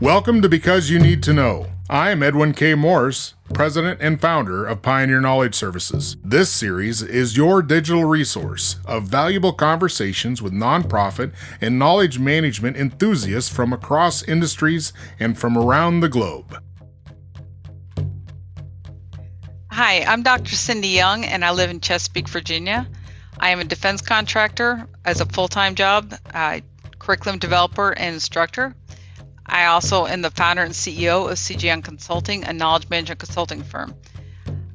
Welcome to Because You Need to Know. I'm Edwin K. Morse, President and founder of Pioneer Knowledge Services. This series is your digital resource of valuable conversations with nonprofit and knowledge management enthusiasts from across industries and from around the globe. Hi, I'm Dr. Cindy Young, and I live in Chesapeake, Virginia. I am a defense contractor as a full-time job, curriculum developer and instructor. I also am the founder and CEO of CGN Consulting, a knowledge management consulting firm.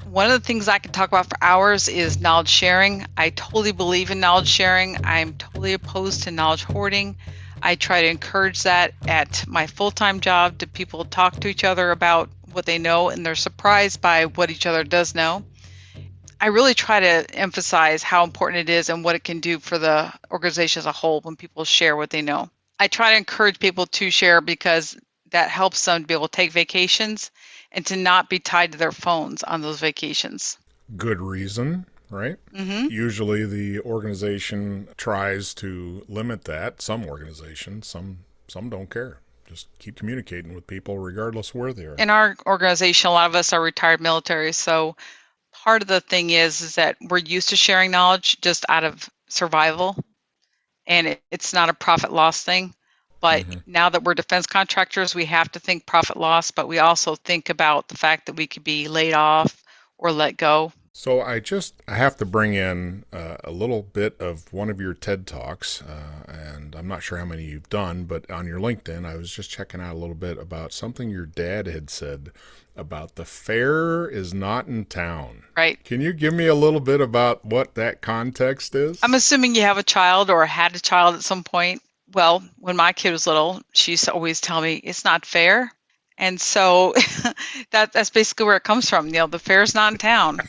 One of the things I can talk about for hours is knowledge sharing. I totally believe in knowledge sharing. I'm totally opposed to knowledge hoarding. I try to encourage that at my full-time job, to people talk to each other about what they know, and they're surprised by what each other does know. I really try to emphasize how important it is and what it can do for the organization as a whole when people share what they know. I try to encourage people to share because that helps them to be able to take vacations and to not be tied to their phones on those vacations. Good reason, right? Mm-hmm. Usually the organization tries to limit that. Some organizations, some don't care. Just keep communicating with people regardless of where they are. In our organization, a lot of us are retired military, so part of the thing is that we're used to sharing knowledge just out of survival, and it's not a profit loss thing. But now that we're defense contractors, we have to think profit loss, but we also think about the fact that we could be laid off or let go. So I have to bring in a little bit of one of your TED Talks, and I'm not sure how many you've done, but on your LinkedIn, I was just checking out a little bit about something your dad had said about the fair is not in town. Right. Can you give me a little bit about what that context is? I'm assuming you have a child or had a child at some point. Well, when my kid was little, she used to always tell me, it's not fair. And so that's basically where it comes from. The fair's not in town.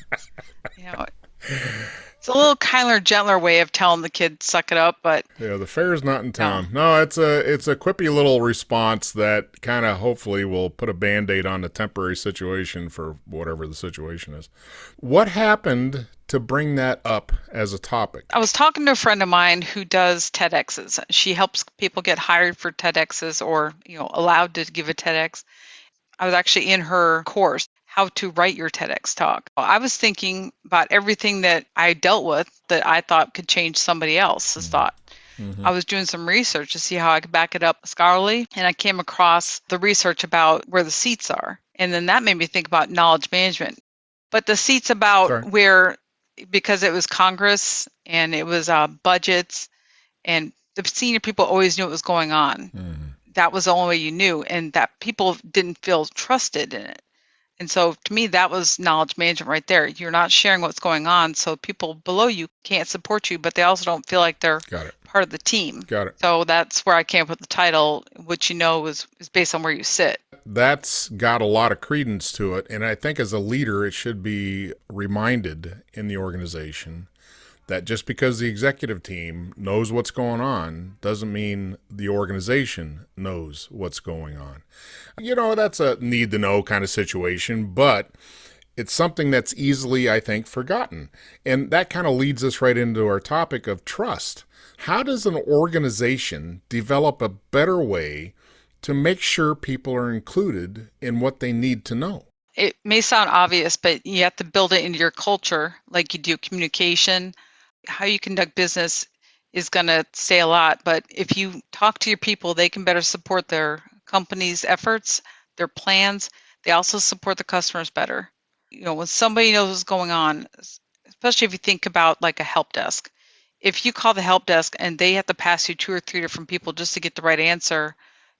It's a little kinder, gentler way of telling the kid suck it up, but the fair's not in town. No, it's a quippy little response that kind of hopefully will put a Band-Aid on the temporary situation for whatever the situation is. What happened to bring that up as a topic? I was talking to a friend of mine who does TEDx's. She helps people get hired for TEDx's or, allowed to give a TEDx. I was actually in her course, how to write your TEDx talk. I was thinking about everything that I dealt with that I thought could change somebody else's thought. I was doing some research to see how I could back it up scholarly, and I came across the research about where the seats are. And then that made me think about knowledge management. But the seats about where, because it was Congress and it was budgets, and the senior people always knew what was going on. That was the only way you knew, and that people didn't feel trusted in it. And so to me, that was knowledge management right there. You're not sharing what's going on, so people below you can't support you, but they also don't feel like they're part of the team. Got it. So that's where I came up with the title, which is based on where you sit. That's got a lot of credence to it, and I think as a leader, it should be reminded in the organization that just because the executive team knows what's going on doesn't mean the organization knows what's going on. That's a need to know kind of situation, but it's something that's easily, I think, forgotten. And that kind of leads us right into our topic of trust. How does an organization develop a better way to make sure people are included in what they need to know? It may sound obvious, but you have to build it into your culture, like you do communication. How you conduct business is going to say a lot, but if you talk to your people, they can better support their company's efforts, their plans. They also support the customers better. When somebody knows what's going on, especially if you think about like a help desk, if you call the help desk and they have to pass you 2 or 3 different people just to get the right answer,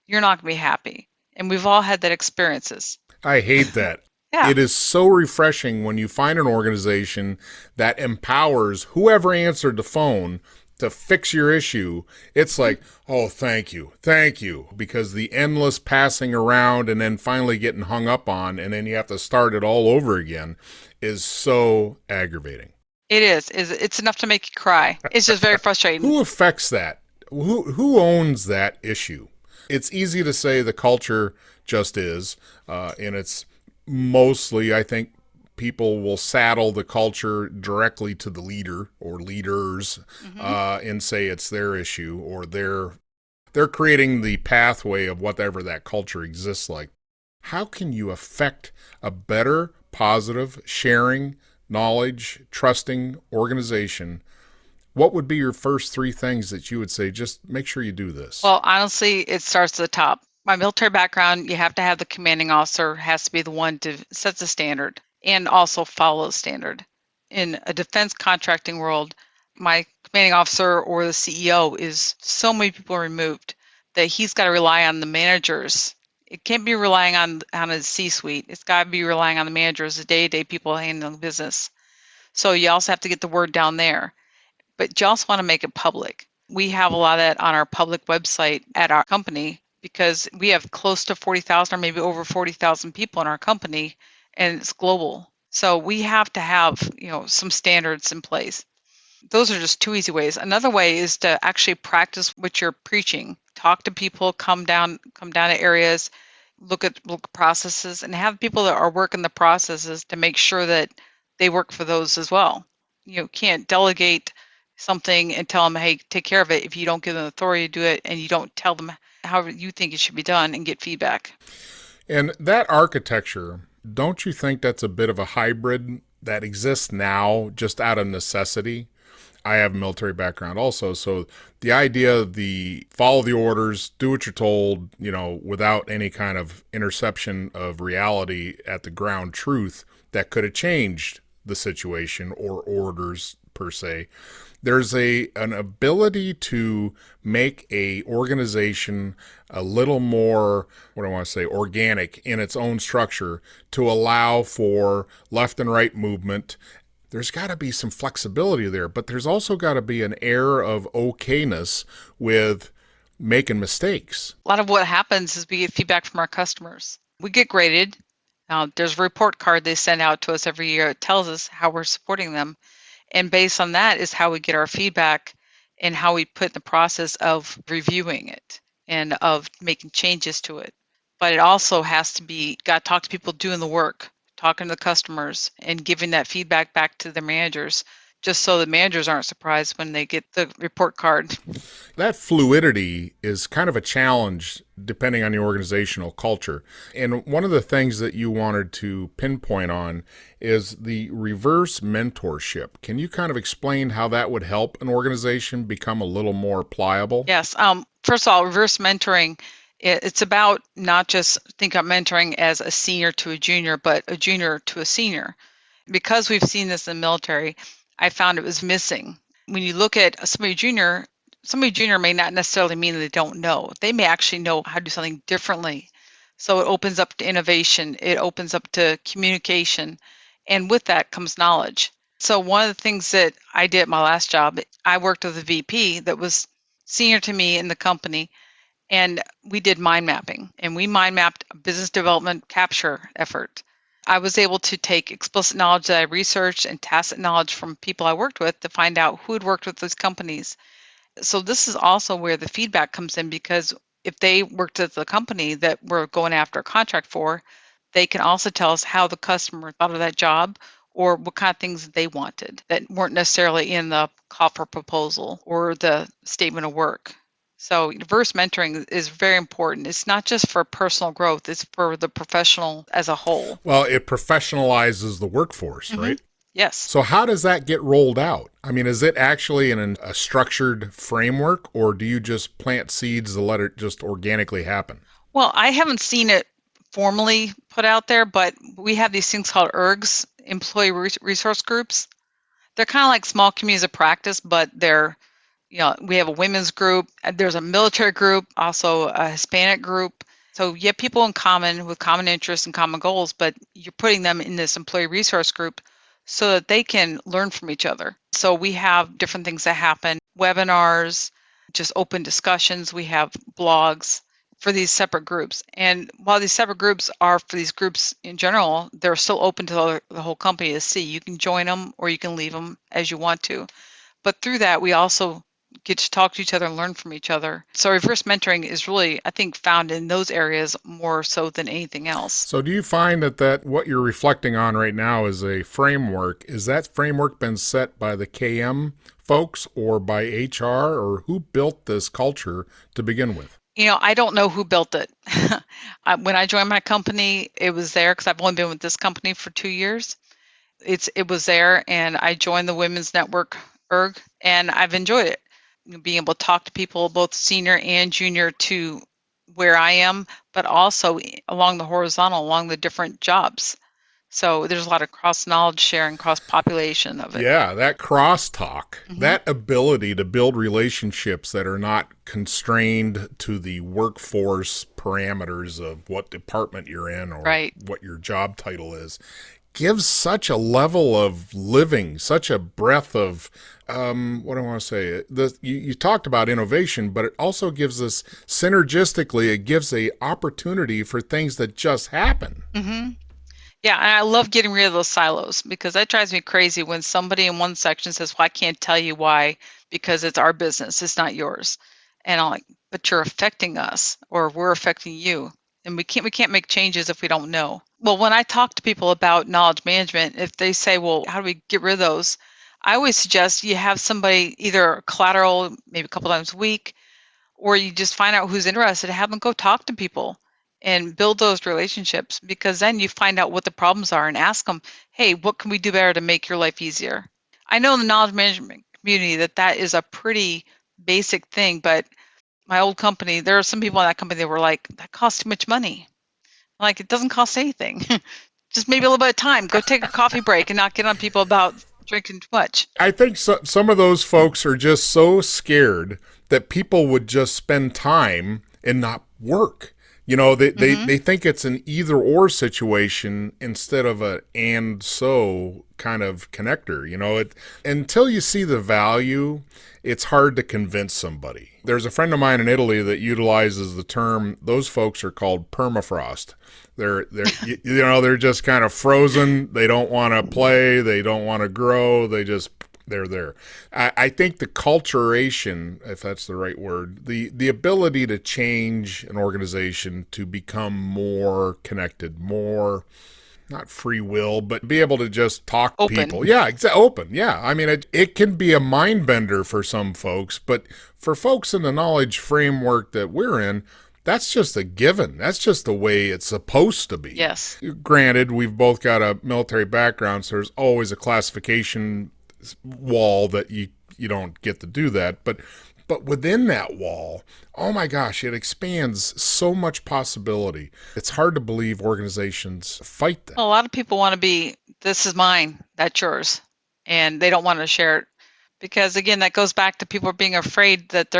you're not going to be happy. And we've all had that experiences. I hate that. Yeah. It is so refreshing when you find an organization that empowers whoever answered the phone to fix your issue. It's like, oh, thank you, because the endless passing around and then finally getting hung up on and then you have to start it all over again is so aggravating. It is. It's enough to make you cry. It's just very frustrating. Who affects that? Who owns that issue? It's easy to say the culture just is, and it's mostly, I think, people will saddle the culture directly to the leader or leaders and say it's their issue or their They're creating the pathway of whatever that culture exists like. How can you affect a better, positive, sharing, knowledge, trusting organization? What would be your first three things that you would say, just make sure you do this? Well, honestly, it starts at the top. My military background, you have to have the commanding officer has to be the one to set the standard and also follow the standard. In a defense contracting world, my commanding officer or the CEO is so many people removed that he's got to rely on the managers. It can't be relying on a C-suite. It's got to be relying on the managers, the day-to-day people handling business. So you also have to get the word down there, but you also want to make it public. We have a lot of that on our public website at our company because we have close to 40,000 or maybe over 40,000 people in our company, and it's global. So we have to have, some standards in place. Those are just two easy ways. Another way is to actually practice what you're preaching. Talk to people, come down to areas, look at processes, and have people that are working the processes to make sure that they work for those as well. You can't delegate something and tell them, hey, take care of it, if you don't give them authority to do it and you don't tell them how you think it should be done and get feedback. And that architecture, don't you think that's a bit of a hybrid that exists now just out of necessity? I have a military background also, so the idea of the follow the orders, do what you're told, without any kind of interception of reality at the ground truth that could have changed the situation or orders per se. There's an ability to make a organization a little more, what do I want to say, organic in its own structure to allow for left and right movement. There's got to be some flexibility there, but there's also got to be an air of okayness with making mistakes. A lot of what happens is we get feedback from our customers. We get graded. There's a report card they send out to us every year. It tells us how we're supporting them. And based on that is how we get our feedback and how we put in the process of reviewing it and of making changes to it. But it also has to be, got to talk to people doing the work, talking to the customers and giving that feedback back to the managers, just so the managers aren't surprised when they get the report card. That fluidity is kind of a challenge depending on the organizational culture. And one of the things that you wanted to pinpoint on is the reverse mentorship. Can you kind of explain how that would help an organization become a little more pliable? Yes. First of all, reverse mentoring, it's about not just think of mentoring as a senior to a junior, but a junior to a senior. Because we've seen this in the military, I found it was missing. When you look at somebody junior may not necessarily mean they don't know. They may actually know how to do something differently. So it opens up to innovation. It opens up to communication. And with that comes knowledge. So one of the things that I did at my last job, I worked with a VP that was senior to me in the company, and we did mind mapping. And we mind mapped a business development capture effort. I was able to take explicit knowledge that I researched and tacit knowledge from people I worked with to find out who had worked with those companies. So this is also where the feedback comes in, because if they worked at the company that we're going after a contract for, they can also tell us how the customer thought of that job or what kind of things they wanted that weren't necessarily in the call for proposal or the statement of work. So reverse mentoring is very important. It's not just for personal growth, it's for the professional as a whole. Well, it professionalizes the workforce, right? Yes. So how does that get rolled out? I mean, is it actually in a structured framework, or do you just plant seeds to let it just organically happen? Well, I haven't seen it formally put out there, but we have these things called ERGs, employee resource groups. They're kind of like small communities of practice, but they're, we have a women's group, there's a military group, also a Hispanic group. So you have people in common with common interests and common goals, but you're putting them in this employee resource group so that they can learn from each other. So we have different things that happen, webinars, just open discussions. We have blogs for these separate groups. And while these separate groups are for these groups in general, they're still open to the whole company to see. You can join them or you can leave them as you want to. But through that, we also get to talk to each other and learn from each other. So reverse mentoring is really, I think, found in those areas more so than anything else. So do you find that what you're reflecting on right now is a framework? Is that framework been set by the KM folks or by HR, or who built this culture to begin with? I don't know who built it. When I joined my company, it was there because I've only been with this company for 2 years. It was there, and I joined the Women's Network erg, and I've enjoyed it. Being able to talk to people, both senior and junior, to where I am, but also along the horizontal, along the different jobs. So there's a lot of cross knowledge sharing, cross population of it. Yeah, that crosstalk, Hmm. that ability to build relationships that are not constrained to the workforce parameters of what department you're in or Right. what your job title is, gives such a level of living, such a breadth of what do I want to say? You talked about innovation, but it also gives us synergistically. It gives a opportunity for things that just happen. Hmm. Yeah, and I love getting rid of those silos because that drives me crazy when somebody in one section says, "Well, I can't tell you why because it's our business, it's not yours." And I'm like, "But you're affecting us, or we're affecting you, and we can't make changes if we don't know." Well, when I talk to people about knowledge management, if they say, "Well, how do we get rid of those?" I always suggest you have somebody either collateral, maybe a couple times a week, or you just find out who's interested, have them go talk to people and build those relationships, because then you find out what the problems are and ask them, hey, what can we do better to make your life easier? I know in the knowledge management community that is a pretty basic thing, but my old company, there are some people in that company that were like, that costs too much money. I'm like, it doesn't cost anything. Just maybe a little bit of time. Go take a coffee break and not get on people about drinking too much. I think some of those folks are just so scared that people would just spend time and not work. They Hmm. think it's an either or situation instead of a and so kind of connector. Until you see the value, it's hard to convince somebody. There's a friend of mine in Italy that utilizes the term, those folks are called permafrost. They're just kind of frozen. They don't want to play. They don't want to grow. They're there. I think the culturation, if that's the right word, the ability to change an organization to become more connected, more not free will, but be able to just talk to Open. people. Yeah, open. Yeah. I mean, it can be a mind bender for some folks, but for folks in the knowledge framework that we're in, that's just a given. That's just the way it's supposed to be. Yes. Granted, we've both got a military background, so there's always a classification wall that you don't get to do that. But within that wall, oh my gosh, it expands so much possibility. It's hard to believe organizations fight that. Well, a lot of people want to be, this is mine, that's yours. And they don't want to share it because, again, that goes back to people being afraid that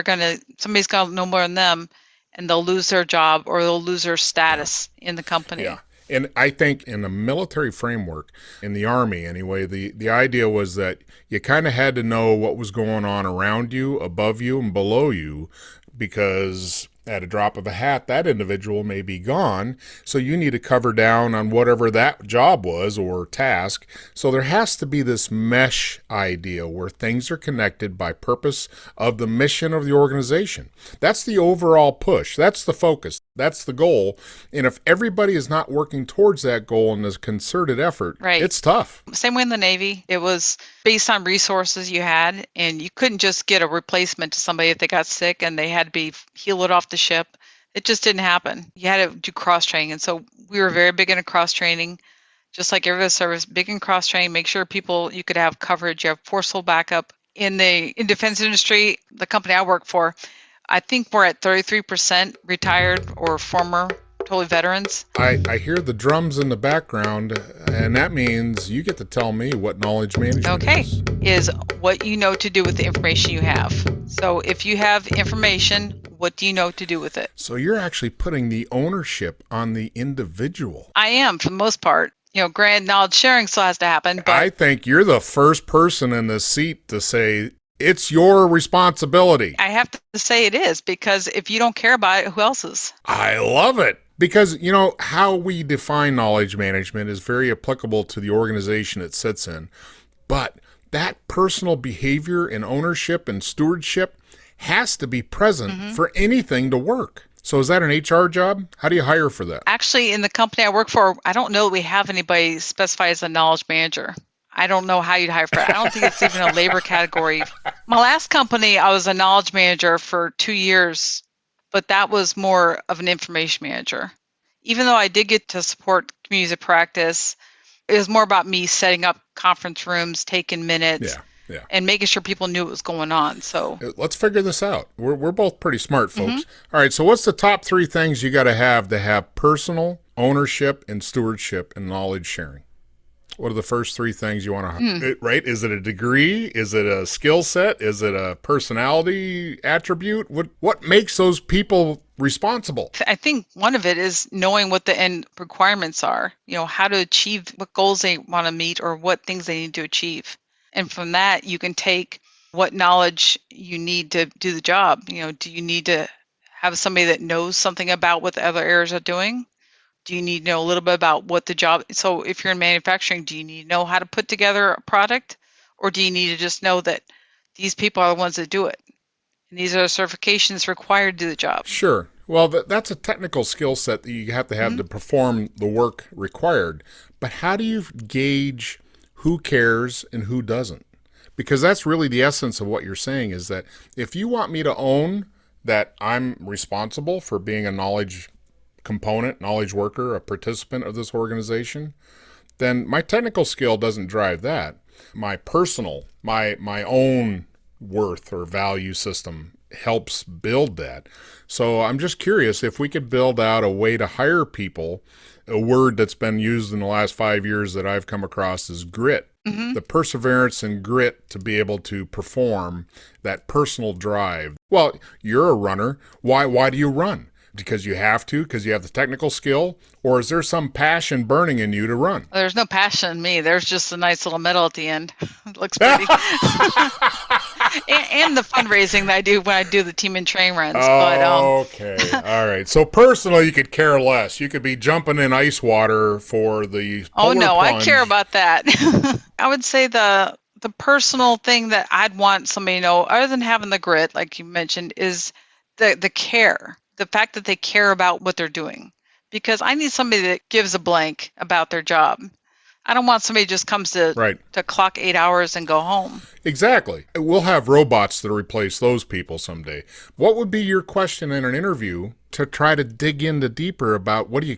somebody's going to know more than them and they'll lose their job or they'll lose their Yeah. status in the Yeah. company. And I think in a military framework, in the Army anyway, the idea was that you kind of had to know what was going on around you, above you, and below you, because at a drop of a hat, that individual may be gone. So you need to cover down on whatever that job was or task. So there has to be this mesh idea where things are connected by purpose of the mission of the organization. That's the overall push. That's the focus. That's the goal. And if everybody is not working towards that goal in this concerted effort, Right. it's tough. Same way in the Navy. It was based on resources you had, and you couldn't just get a replacement to somebody if they got sick and they had to be healed off the ship. It just didn't happen. You had to do cross training. And so we were very big into cross training, just like every other service, big in cross training, make sure you could have coverage, you have forceful backup. In defense industry, the company I work for, I think we're at 33% retired or former totally veterans. I hear the drums in the background, and that means you get to tell me what knowledge management Okay, is. is what you know to do with the information you have. So if you have information, what do you know to do with it? So you're actually putting the ownership on the individual. I am, for the most part. Grand knowledge sharing still has to happen, I but think you're the first person in the seat to say it's your responsibility. I have to say it is, because if you don't care about it, who else is? I love it. Because, how we define knowledge management is very applicable to the organization it sits in. But that personal behavior and ownership and stewardship, has to be present Hmm. for anything to work. So is that an HR job? How do you hire for that? Actually, in the company I work for, I don't know that we have anybody specified as a knowledge manager. I don't know how you'd hire for it. I don't think it's even a labor category. My last company, I was a knowledge manager for 2 years, but that was more of an information manager. Even though I did get to support communities of practice, it was more about me setting up conference rooms, taking minutes, Yeah, yeah. and making sure people knew what was going on. So, Let's figure this out. We're both pretty smart mhm. folks. All right, so what's the top three things you got to have personal ownership and stewardship and knowledge sharing? What are the first three things you want Hmm. to, right? Is it a degree? Is it a skill set? Is it a personality attribute? What makes those people responsible? I think one of it is knowing what the end requirements are, how to achieve what goals they want to meet or what things they need to achieve. And from that, you can take what knowledge you need to do the job. Do you need to have somebody that knows something about what the other areas are doing? Do you need to know a little bit about what the job? So if you're in manufacturing, do you need to know how to put together a product? Or do you need to just know that these people are the ones that do it? And these are the certifications required to do the job. Sure. Well, that's a technical skill set that you have Mhm. to perform the work required. But how do you gauge who cares and who doesn't? Because that's really the essence of what you're saying is that if you want me to own that I'm responsible for being a knowledge component, knowledge worker, a participant of this organization, then my technical skill doesn't drive that. My personal, my own worth or value system helps build that. So I'm just curious if we could build out a way to hire people. A word that's been used in the last 5 years that I've come across is grit. Mhm. The perseverance and grit to be able to perform that personal drive. Well, you're a runner. Why do you run? Because you have to, because you have the technical skill, or is there some passion burning in you to run? There's no passion in me. There's just a nice little medal at the end. It looks pretty. And the fundraising that I do when I do the team and train runs. But Okay. All right. So personally, you could care less. You could be jumping in ice water for the oh polar no, I care plunge. about that. I would say the personal thing that I'd want somebody to know, other than having the grit, like you mentioned, is the care. The fact that they care about what they're doing. Because I need somebody that gives a blank about their job. I don't want somebody who just comes Right. to clock 8 hours and go home. Exactly. We'll have robots that replace those people someday. What would be your question in an interview to try to dig into deeper about what do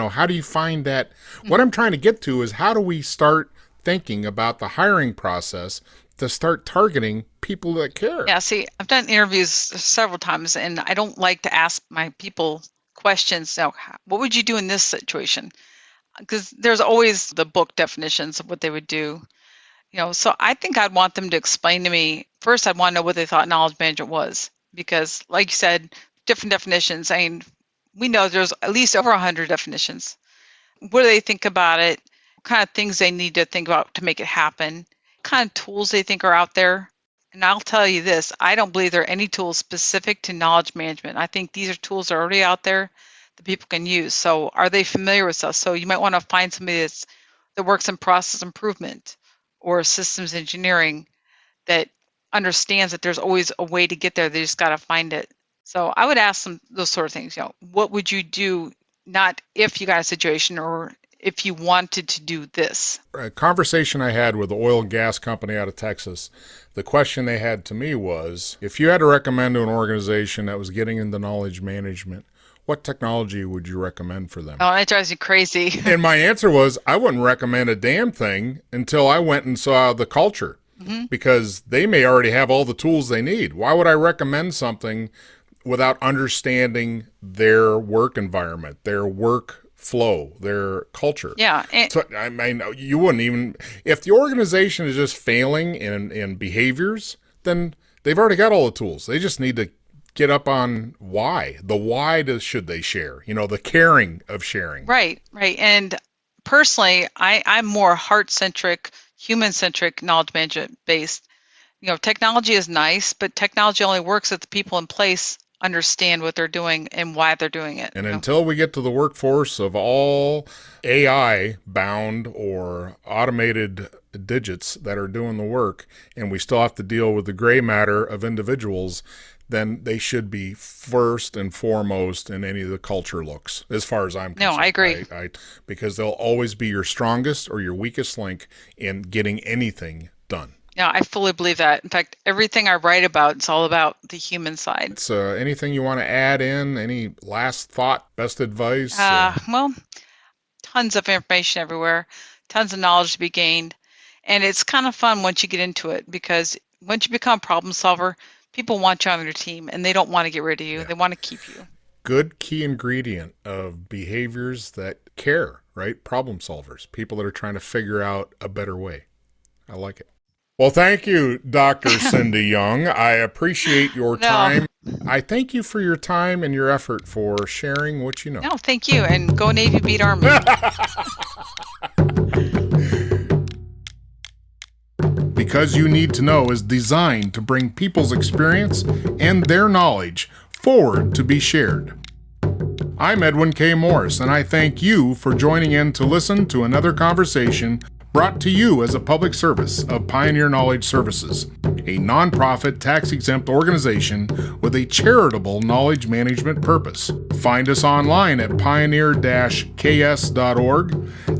how do you find that? What Mhm. I'm trying to get to is how do we start thinking about the hiring process to start targeting people that care? Yeah, see, I've done interviews several times, and I don't like to ask my people questions. Now, what would you do in this situation? Because there's always the book definitions of what they would do. So I think I'd want them to explain to me first. I'd want to know what they thought knowledge management was, because, like you said, different definitions. I mean, we know there's at least over 100 definitions. What do they think about it? What kind of things they need to think about to make it happen? What kind of tools they think are out there? And I'll tell you this, I don't believe there are any tools specific to knowledge management. I think these are tools that are already out there that people can use. So are they familiar with stuff? So you might want to find somebody that works in process improvement or systems engineering that understands that there's always a way to get there. They just got to find it. So I would ask them those sort of things. What would you do? Not if you got a situation or if you wanted to do this. A conversation I had with the oil and gas company out of Texas, the question they had to me was, if you had to recommend to an organization that was getting into knowledge management, what technology would you recommend for them? Oh, that drives you crazy. And my answer was, I wouldn't recommend a damn thing until I went and saw the culture, Hmm. because they may already have all the tools they need. Why would I recommend something without understanding their work environment, their work flow, their culture? Yeah. So, I mean, you wouldn't even, if the organization is just failing in behaviors, then they've already got all the tools. They just need to get up on why. The why should they share, the caring of sharing. Right, right. And personally, I'm more heart centric, human centric, knowledge management based. Technology is nice, but technology only works if the people in place understand what they're doing and why they're doing it. And until we get to the workforce of all AI bound or automated digits that are doing the work, and we still have to deal with the gray matter of individuals, then they should be first and foremost in any of the culture looks, as far as I'm concerned. No, I agree. Because they'll always be your strongest or your weakest link in getting anything done. Yeah, I fully believe that. In fact, everything I write about, it's all about the human side. It's anything you want to add in? Any last thought, best advice? Well, tons of information everywhere, tons of knowledge to be gained. And it's kind of fun once you get into it, because once you become a problem solver, people want you on their team and they don't want to get rid of you. Yeah. They want to keep you. Good key ingredient of behaviors that care, right? Problem solvers, people that are trying to figure out a better way. I like it. Well, thank you, Dr. Cindy Young. I appreciate your time. I thank you for your time and your effort for sharing what you know. No, thank you. And go Navy, beat Army. Because You Need to Know is designed to bring people's experience and their knowledge forward to be shared. I'm Edwin K. Morris, and I thank you for joining in to listen to another conversation brought to you as a public service of Pioneer Knowledge Services, a nonprofit tax-exempt organization with a charitable knowledge management purpose. Find us online at pioneer-ks.org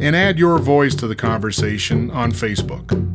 and add your voice to the conversation on Facebook.